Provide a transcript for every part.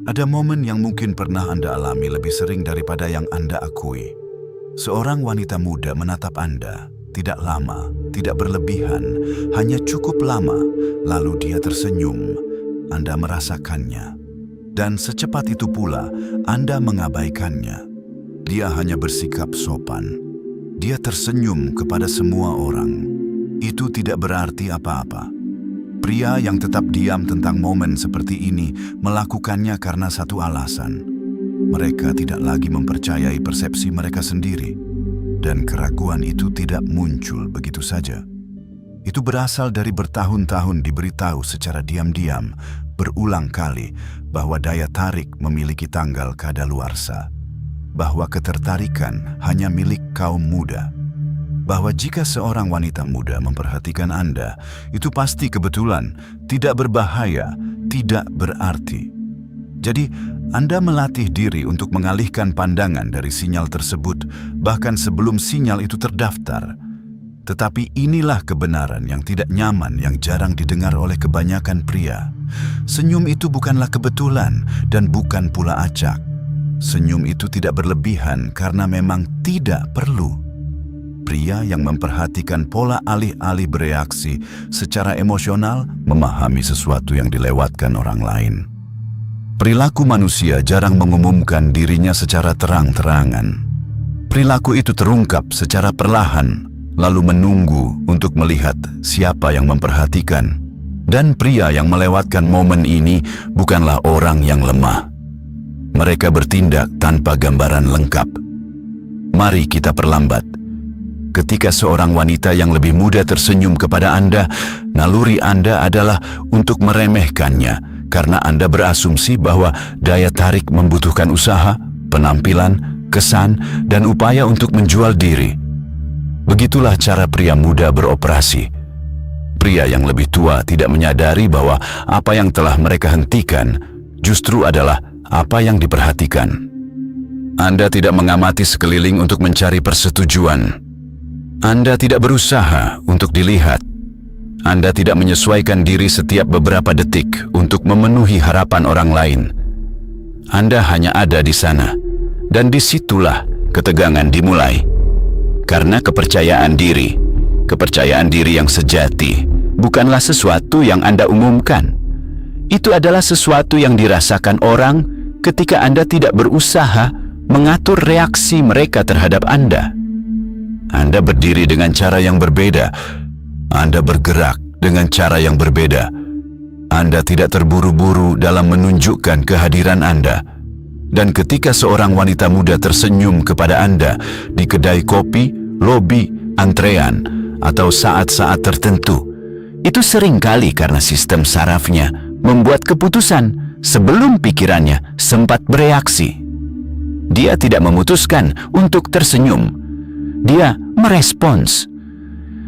Ada momen yang mungkin pernah Anda alami lebih sering daripada yang Anda akui. Seorang wanita muda menatap Anda, tidak lama, tidak berlebihan, hanya cukup lama, lalu dia tersenyum. Anda merasakannya. Dan secepat itu pula, Anda mengabaikannya. Dia hanya bersikap sopan. Dia tersenyum kepada semua orang. Itu tidak berarti apa-apa. Pria yang tetap diam tentang momen seperti ini melakukannya karena satu alasan. Mereka tidak lagi mempercayai persepsi mereka sendiri. Dan keraguan itu tidak muncul begitu saja. Itu berasal dari bertahun-tahun diberitahu secara diam-diam, berulang kali, bahwa daya tarik memiliki tanggal kadaluarsa. Bahwa ketertarikan hanya milik kaum muda. Bahwa jika seorang wanita muda memperhatikan Anda, itu pasti kebetulan, tidak berbahaya, tidak berarti. Jadi, Anda melatih diri untuk mengalihkan pandangan dari sinyal tersebut, bahkan sebelum sinyal itu terdaftar. Tetapi inilah kebenaran yang tidak nyaman yang jarang didengar oleh kebanyakan pria. Senyum itu bukanlah kebetulan dan bukan pula acak. Senyum itu tidak berlebihan karena memang tidak perlu. Pria yang memperhatikan pola alih-alih bereaksi secara emosional memahami sesuatu yang dilewatkan orang lain. Perilaku manusia jarang mengumumkan dirinya secara terang-terangan. Perilaku itu terungkap secara perlahan, lalu menunggu untuk melihat siapa yang memperhatikan. Dan pria yang melewatkan momen ini bukanlah orang yang lemah. Mereka bertindak tanpa gambaran lengkap. Mari kita perlambat. Ketika seorang wanita yang lebih muda tersenyum kepada Anda, naluri Anda adalah untuk meremehkannya karena Anda berasumsi bahwa daya tarik membutuhkan usaha, penampilan, kesan, dan upaya untuk menjual diri. Begitulah cara pria muda beroperasi. Pria yang lebih tua tidak menyadari bahwa apa yang telah mereka hentikan justru adalah apa yang diperhatikan. Anda tidak mengamati sekeliling untuk mencari persetujuan. Anda tidak berusaha untuk dilihat. Anda tidak menyesuaikan diri setiap beberapa detik untuk memenuhi harapan orang lain. Anda hanya ada di sana, dan disitulah ketegangan dimulai. Karena kepercayaan diri yang sejati, bukanlah sesuatu yang Anda umumkan. Itu adalah sesuatu yang dirasakan orang ketika Anda tidak berusaha mengatur reaksi mereka terhadap Anda. Anda berdiri dengan cara yang berbeda. Anda bergerak dengan cara yang berbeda. Anda tidak terburu-buru dalam menunjukkan kehadiran Anda. Dan ketika seorang wanita muda tersenyum kepada Anda di kedai kopi, lobi, antrean, atau saat-saat tertentu, itu seringkali karena sistem sarafnya membuat keputusan sebelum pikirannya sempat bereaksi. Dia tidak memutuskan untuk tersenyum. Dia merespons.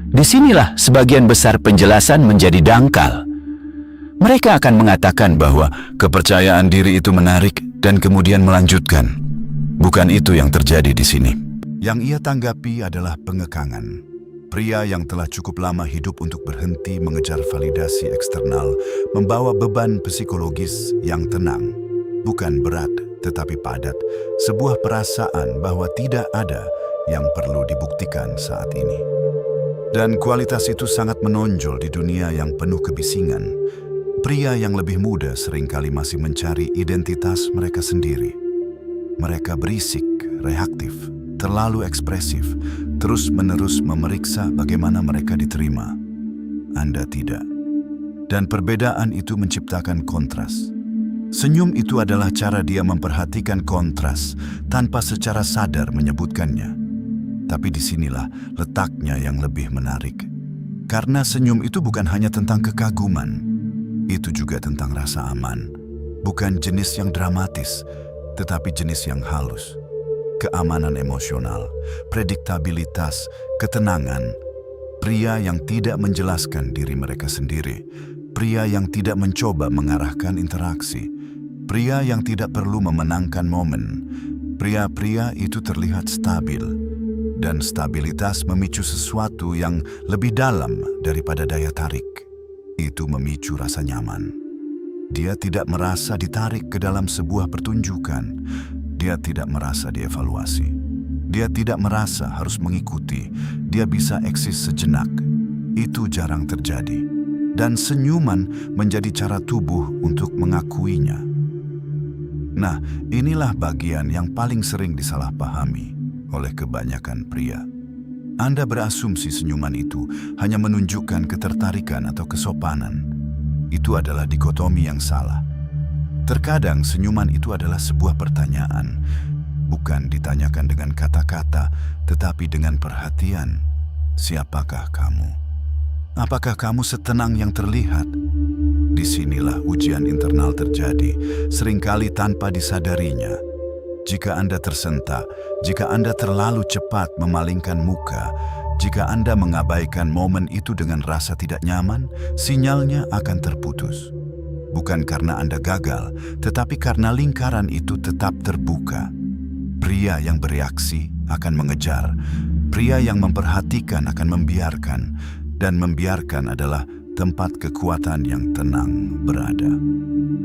Disinilah sebagian besar penjelasan menjadi dangkal. Mereka akan mengatakan bahwa kepercayaan diri itu menarik dan kemudian melanjutkan. Bukan itu yang terjadi di sini. Yang ia tanggapi adalah pengekangan. Pria yang telah cukup lama hidup untuk berhenti mengejar validasi eksternal membawa beban psikologis yang tenang. Bukan berat, tetapi padat. Sebuah perasaan bahwa tidak ada yang perlu dibuktikan saat ini. Dan kualitas itu sangat menonjol di dunia yang penuh kebisingan. Pria yang lebih muda seringkali masih mencari identitas mereka sendiri. Mereka berisik, reaktif, terlalu ekspresif, terus-menerus memeriksa bagaimana mereka diterima. Anda tidak. Dan perbedaan itu menciptakan kontras. Senyum itu adalah cara dia memperhatikan kontras tanpa secara sadar menyebutkannya. Tapi disinilah letaknya yang lebih menarik. Karena senyum itu bukan hanya tentang kekaguman. Itu juga tentang rasa aman. Bukan jenis yang dramatis, tetapi jenis yang halus. Keamanan emosional, prediktabilitas, ketenangan. Pria yang tidak menjelaskan diri mereka sendiri. Pria yang tidak mencoba mengarahkan interaksi. Pria yang tidak perlu memenangkan momen. Pria-pria itu terlihat stabil. Dan stabilitas memicu sesuatu yang lebih dalam daripada daya tarik. Itu memicu rasa nyaman. Dia tidak merasa ditarik ke dalam sebuah pertunjukan. Dia tidak merasa dievaluasi. Dia tidak merasa harus mengikuti. Dia bisa eksis sejenak. Itu jarang terjadi. Dan senyuman menjadi cara tubuh untuk mengakuinya. Nah, inilah bagian yang paling sering disalahpahami oleh kebanyakan pria. Anda berasumsi senyuman itu hanya menunjukkan ketertarikan atau kesopanan. Itu adalah dikotomi yang salah. Terkadang senyuman itu adalah sebuah pertanyaan, bukan ditanyakan dengan kata-kata, tetapi dengan perhatian. Siapakah kamu? Apakah kamu setenang yang terlihat? Disinilah ujian internal terjadi, seringkali tanpa disadarinya. Jika Anda tersentak, jika Anda terlalu cepat memalingkan muka, jika Anda mengabaikan momen itu dengan rasa tidak nyaman, sinyalnya akan terputus. Bukan karena Anda gagal, tetapi karena lingkaran itu tetap terbuka. Pria yang bereaksi akan mengejar, pria yang memperhatikan akan membiarkan, dan membiarkan adalah tempat kekuatan yang tenang berada.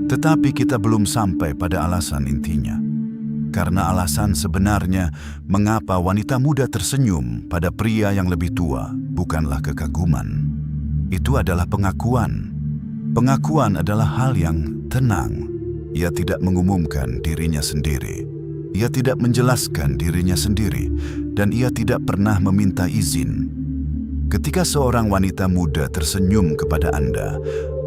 Tetapi kita belum sampai pada alasan intinya. Karena alasan sebenarnya mengapa wanita muda tersenyum pada pria yang lebih tua bukanlah kekaguman. Itu adalah pengakuan. Pengakuan adalah hal yang tenang. Ia tidak mengumumkan dirinya sendiri. Ia tidak menjelaskan dirinya sendiri. Dan ia tidak pernah meminta izin. Ketika seorang wanita muda tersenyum kepada Anda,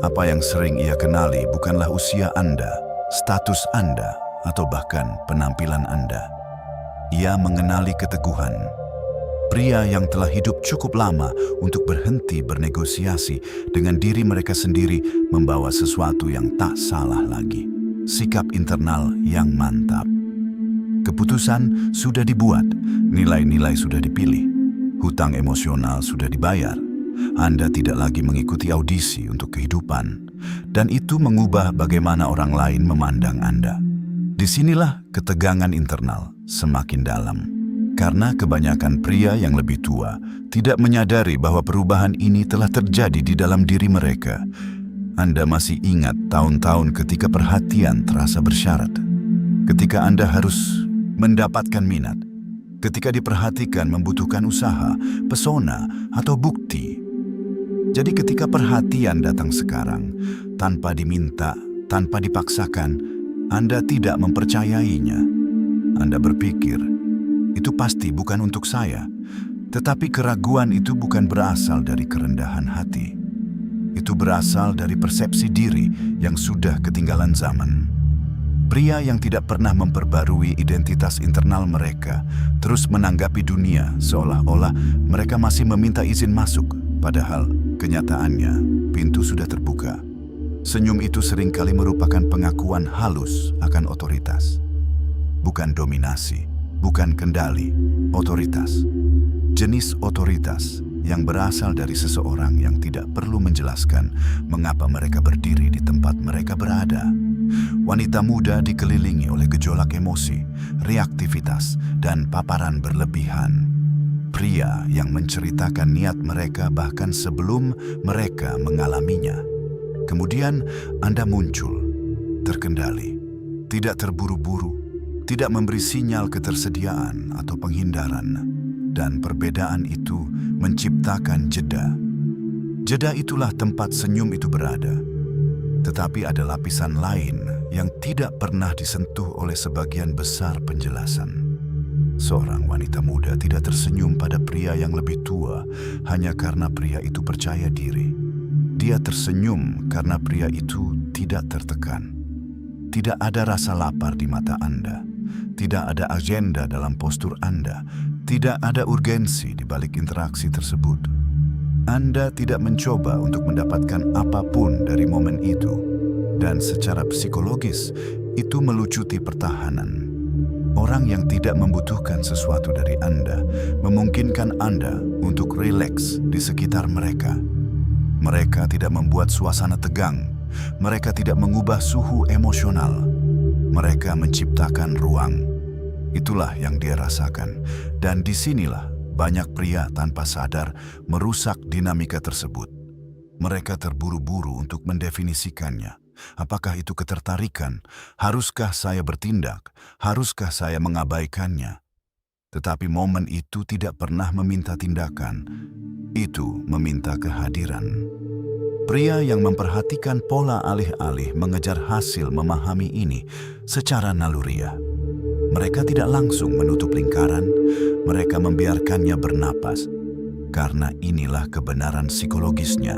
apa yang sering ia kenali bukanlah usia Anda, status Anda, atau bahkan penampilan Anda. Ia mengenali keteguhan. Pria yang telah hidup cukup lama untuk berhenti bernegosiasi dengan diri mereka sendiri membawa sesuatu yang tak salah lagi. Sikap internal yang mantap. Keputusan sudah dibuat, nilai-nilai sudah dipilih, hutang emosional sudah dibayar. Anda tidak lagi mengikuti audisi untuk kehidupan, dan itu mengubah bagaimana orang lain memandang Anda. Disinilah ketegangan internal semakin dalam. Karena kebanyakan pria yang lebih tua tidak menyadari bahwa perubahan ini telah terjadi di dalam diri mereka. Anda masih ingat tahun-tahun ketika perhatian terasa bersyarat. Ketika Anda harus mendapatkan minat. Ketika diperhatikan membutuhkan usaha, pesona, atau bukti. Jadi ketika perhatian datang sekarang, tanpa diminta, tanpa dipaksakan, Anda tidak mempercayainya. Anda berpikir, itu pasti bukan untuk saya. Tetapi keraguan itu bukan berasal dari kerendahan hati. Itu berasal dari persepsi diri yang sudah ketinggalan zaman. Pria yang tidak pernah memperbarui identitas internal mereka terus menanggapi dunia seolah-olah mereka masih meminta izin masuk, padahal kenyataannya pintu sudah terbuka. Senyum itu seringkali merupakan pengakuan halus akan otoritas. Bukan dominasi, bukan kendali, otoritas. Jenis otoritas yang berasal dari seseorang yang tidak perlu menjelaskan mengapa mereka berdiri di tempat mereka berada. Wanita muda dikelilingi oleh gejolak emosi, reaktivitas, dan paparan berlebihan. Pria yang menceritakan niat mereka bahkan sebelum mereka mengalaminya. Kemudian Anda muncul, terkendali, tidak terburu-buru, tidak memberi sinyal ketersediaan atau penghindaran, dan perbedaan itu menciptakan jeda. Jeda itulah tempat senyum itu berada. Tetapi ada lapisan lain yang tidak pernah disentuh oleh sebagian besar penjelasan. Seorang wanita muda tidak tersenyum pada pria yang lebih tua hanya karena pria itu percaya diri. Dia tersenyum karena pria itu tidak tertekan. Tidak ada rasa lapar di mata Anda. Tidak ada agenda dalam postur Anda. Tidak ada urgensi di balik interaksi tersebut. Anda tidak mencoba untuk mendapatkan apapun dari momen itu. Dan secara psikologis, itu melucuti pertahanan. Orang yang tidak membutuhkan sesuatu dari Anda memungkinkan Anda untuk rileks di sekitar mereka. Mereka tidak membuat suasana tegang. Mereka tidak mengubah suhu emosional. Mereka menciptakan ruang. Itulah yang dia rasakan. Dan disinilah banyak pria tanpa sadar merusak dinamika tersebut. Mereka terburu-buru untuk mendefinisikannya. Apakah itu ketertarikan? Haruskah saya bertindak? Haruskah saya mengabaikannya? Tetapi momen itu tidak pernah meminta tindakan. Itu meminta kehadiran. Pria yang memperhatikan pola alih-alih mengejar hasil memahami ini secara naluriah. Mereka tidak langsung menutup lingkaran, mereka membiarkannya bernapas. Karena inilah kebenaran psikologisnya.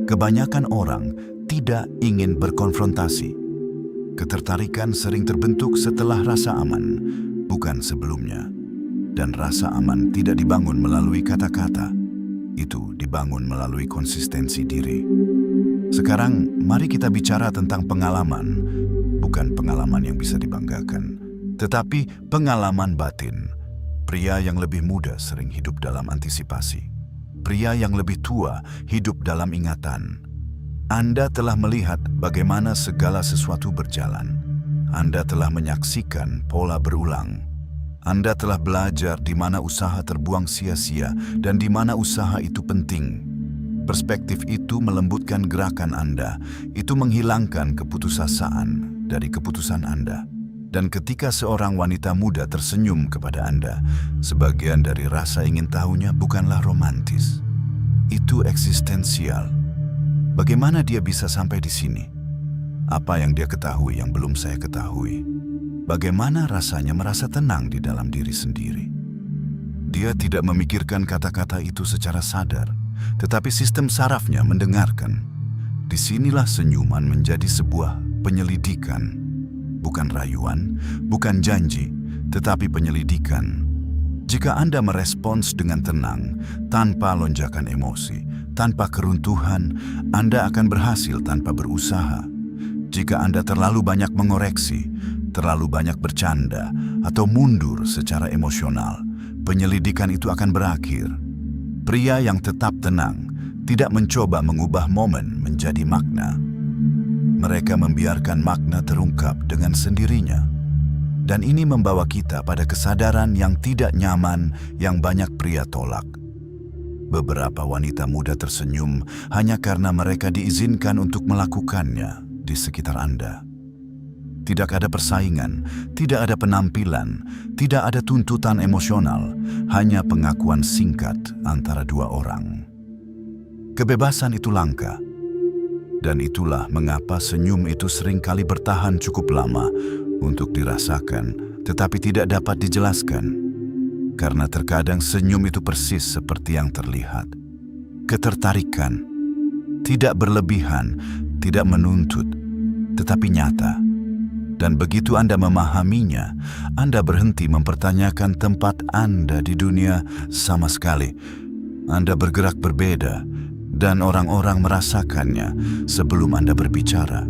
Kebanyakan orang tidak ingin berkonfrontasi. Ketertarikan sering terbentuk setelah rasa aman, bukan sebelumnya. Dan rasa aman tidak dibangun melalui kata-kata. Itu dibangun melalui konsistensi diri. Sekarang, mari kita bicara tentang pengalaman. Bukan pengalaman yang bisa dibanggakan, tetapi pengalaman batin. Pria yang lebih muda sering hidup dalam antisipasi. Pria yang lebih tua hidup dalam ingatan. Anda telah melihat bagaimana segala sesuatu berjalan. Anda telah menyaksikan pola berulang. Anda telah belajar di mana usaha terbuang sia-sia dan di mana usaha itu penting. Perspektif itu melembutkan gerakan Anda. Itu menghilangkan keputusasaan dari keputusan Anda. Dan ketika seorang wanita muda tersenyum kepada Anda, sebagian dari rasa ingin tahunya bukanlah romantis. Itu eksistensial. Bagaimana dia bisa sampai di sini? Apa yang dia ketahui yang belum saya ketahui? Bagaimana rasanya merasa tenang di dalam diri sendiri? Dia tidak memikirkan kata-kata itu secara sadar, tetapi sistem sarafnya mendengarkan. Disinilah senyuman menjadi sebuah penyelidikan. Bukan rayuan, bukan janji, tetapi penyelidikan. Jika Anda merespons dengan tenang, tanpa lonjakan emosi, tanpa keruntuhan, Anda akan berhasil tanpa berusaha. Jika Anda terlalu banyak mengoreksi, terlalu banyak bercanda, atau mundur secara emosional, penyelidikan itu akan berakhir. Pria yang tetap tenang tidak mencoba mengubah momen menjadi makna. Mereka membiarkan makna terungkap dengan sendirinya. Dan ini membawa kita pada kesadaran yang tidak nyaman yang banyak pria tolak. Beberapa wanita muda tersenyum hanya karena mereka diizinkan untuk melakukannya di sekitar Anda. Tidak ada persaingan, tidak ada penampilan, tidak ada tuntutan emosional, hanya pengakuan singkat antara dua orang. Kebebasan itu langka, dan itulah mengapa senyum itu seringkali bertahan cukup lama untuk dirasakan, tetapi tidak dapat dijelaskan. Karena terkadang senyum itu persis seperti yang terlihat. Ketertarikan, tidak berlebihan, tidak menuntut, tetapi nyata. Dan begitu Anda memahaminya, Anda berhenti mempertanyakan tempat Anda di dunia sama sekali. Anda bergerak berbeda, dan orang-orang merasakannya sebelum Anda berbicara.